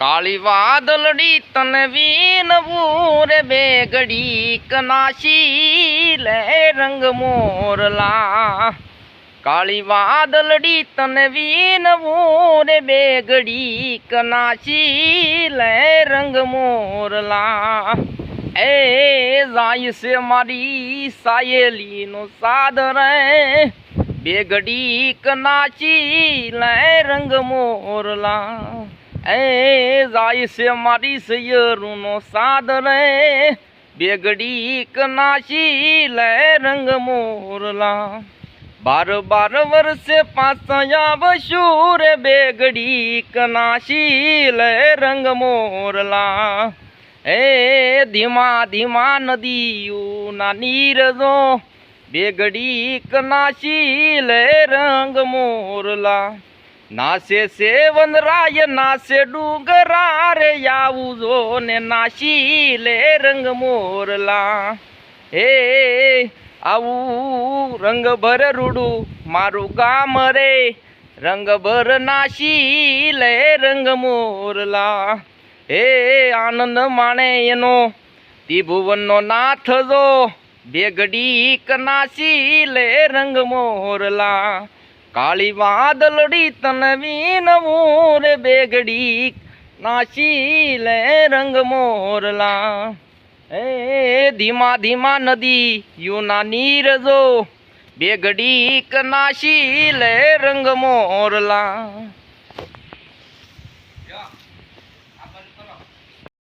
काळी वादलडी तनवीन रे बेगडी कनाशी ले रंग मोरला। काळी वादलडी तनवीन रे बेगडी कनाशी ले रंग मोरला। ए जाई से मारी सायली नो सादर बेगडी कनाची ले रंग मोरला। ए जाई से मारी सयरू नो सादर बेगडी कनाशी ले रंग मोरला। 12 वर्ष पासया बशूर बेगडी कनाशी ले रंग मोरला। ए धीमा धीमा नदियो ना नीर जो बेगडी कनाशी ले रंग मोरला। नासे सेवन राय नासे डुंगरा रे याऊ जो ने नाशी ले रंग मोरला। हे आऊ रंग भर रुडू मारू गाम रे रंग भर नाशी ले रंग मोरला। हे आनंद माणे येनो ती भुवन नो नाथ जो बेगडी कनाशी ले रंग मोरला। काळी वादलडी तनवीन रे बेगडी नाशी ले रंग मोरला। ए धीमा धीमा नदी युना नीर जो बेगडी कनाशी ले रंग मोरला।